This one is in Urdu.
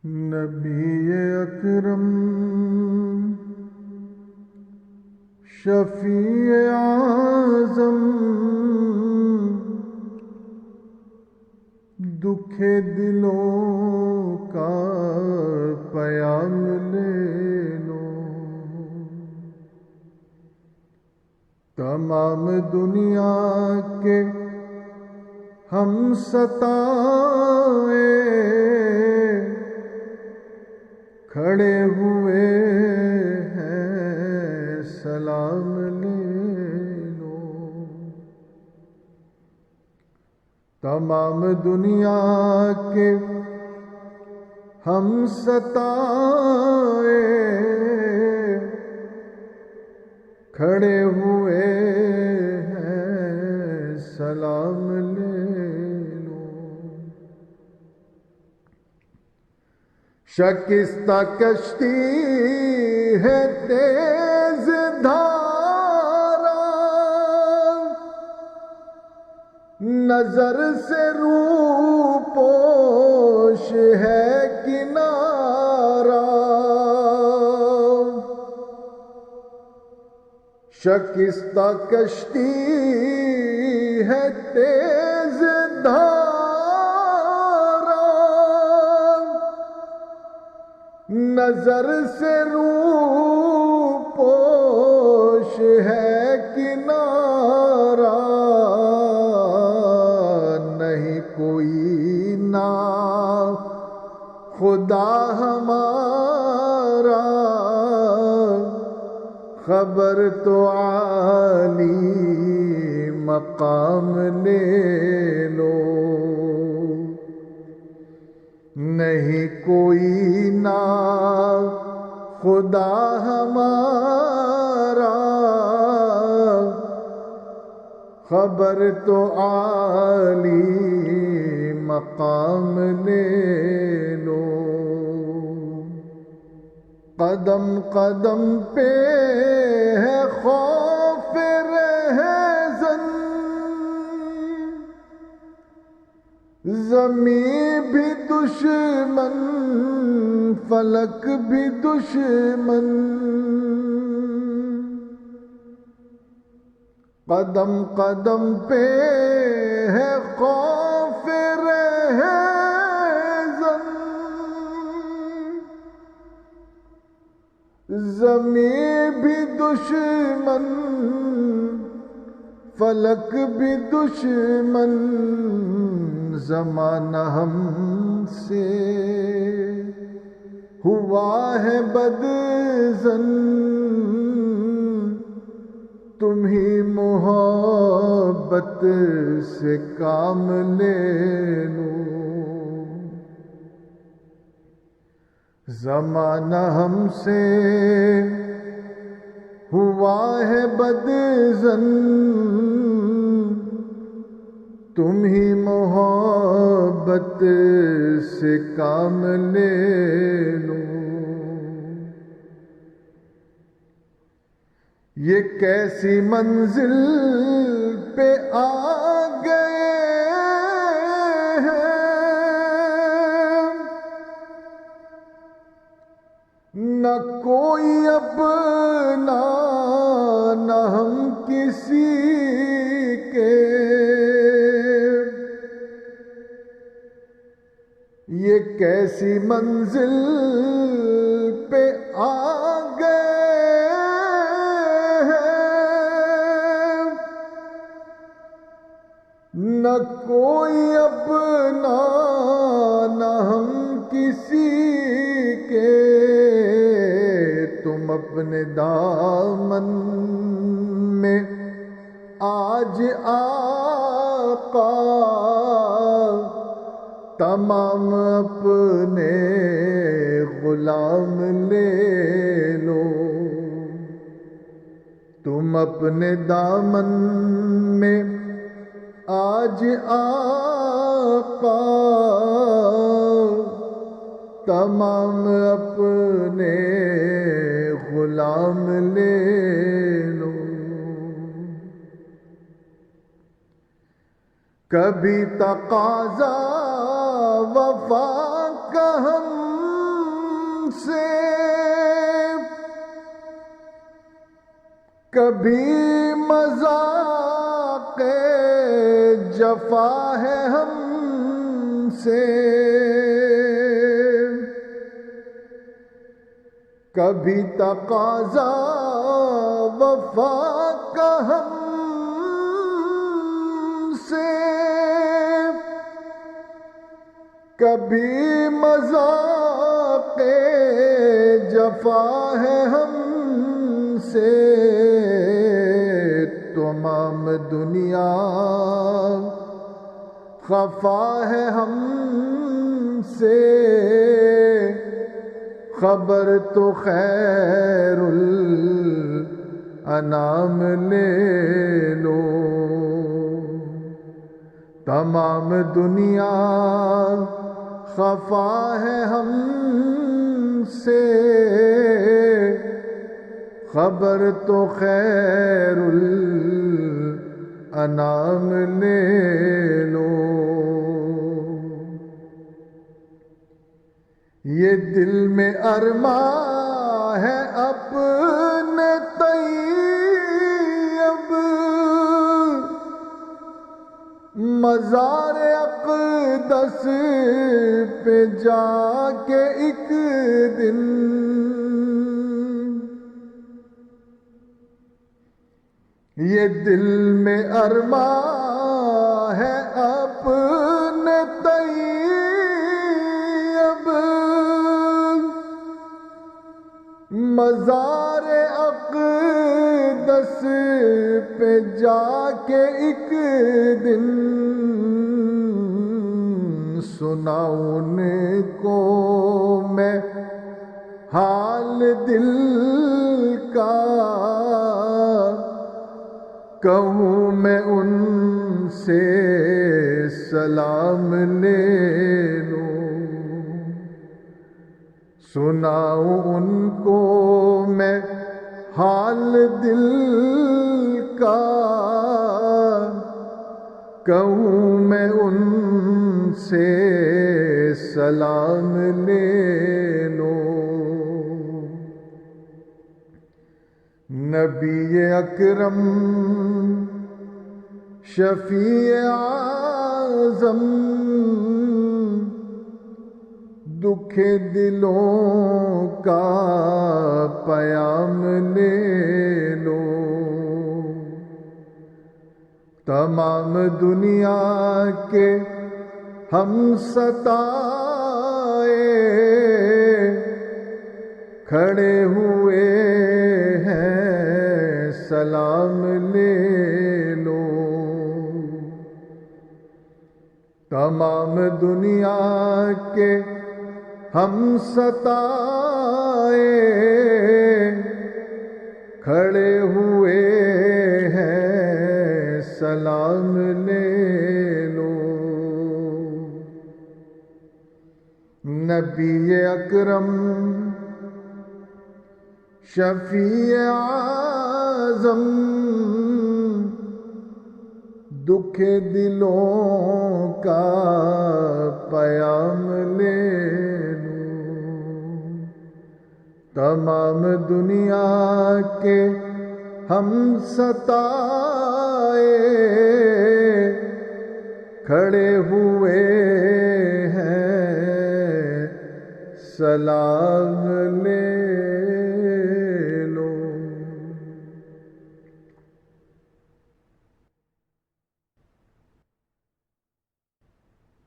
نبی اکرم شفیع اعظم دکھ دلوں کا پیام لے لو، تمام دنیا کے ہم ستائے کھڑے ہوئے ہیں، سلام لے لو۔ تمام دنیا کے ہم ستائے کھڑے ہوئے ہیں، سلام لے لو۔ شکستہ کشتی ہے تیز دھارا، نظر سے رو پوش ہے کنارہ۔ شکستہ کشتی ہے تیز دھارا، نظر سے رو پوش ہے کنارہ۔ نہیں کوئی نا خدا ہمارا، خبر تو عالی مقام لے لو۔ نہیں کوئی نا خدا ہمارا، خبر تو عالی مقام لے لو۔ قدم قدم پہ ہے خوف رہزن، زمین بھی دشمن فلک بھی دشمن۔ قدم قدم پہ ہے خوف رہزن، زمین بھی دشمن فلک بھی دشمن۔ زمانہ ہم سے ہوا ہے بدظن، تمہیں محبت سے کام لے لو۔ زمانہ ہم سے ہوا ہے بدظن، تمہیں محبت سے کام لے لو۔ یہ کیسی منزل پہ آ گئے ہیں، نہ کوئی اپنا نہ ہم کسی کے۔ یہ کیسی منزل پہ آ گئے ہیں، نہ کوئی اپنا نہ ہم کسی کے۔ تم اپنے دامن میں آج آقا، تمام اپنے غلام لے لو۔ تم اپنے دامن میں آج آقا، تمام اپنے غلام لے لو۔ کبھی تقاضا وفا کا ہم سے کبھی مذاق جفا ہے ہم سے، کبھی تقاضا وفا کا ہم سے، کبھی مذاق جفا ہے ہم سے، تمام دنیا خفا ہے ہم سے، خبر تو خیر الانام لے لو، تمام دنیا خفا ہے ہم سے، خبر تو خیر الانام لے لو۔ یہ دل میں ارماں ہے اپنے طیب، مزار اقدس پہ جا کے ایک دن، یہ دل میں ارماں ہے اپنے طیب، مزار اقدس پہ جا کے ایک دن، سناؤں ان کو میں حال دل کا، کہوں میں ان سے سلام لے لوں، سناؤں ان کو میں حال دل کا، کہوں میں ان سے سلام لے لوں۔ نبی اکرم شفیع اعظم، دکھ دلوں کا پیام لے لو، تمام دنیا کے ہم ستائے کھڑے ہوئے ہیں، سلام لے لو، تمام دنیا کے ہم ستائے کھڑے ہوئے ہیں، سلام لے لو۔ نبی اکرم شفیع اعظم، دکھ دلوں کا پیام لے لو، تمام دنیا کے ہم ستائے کھڑے ہوئے ہیں، سلام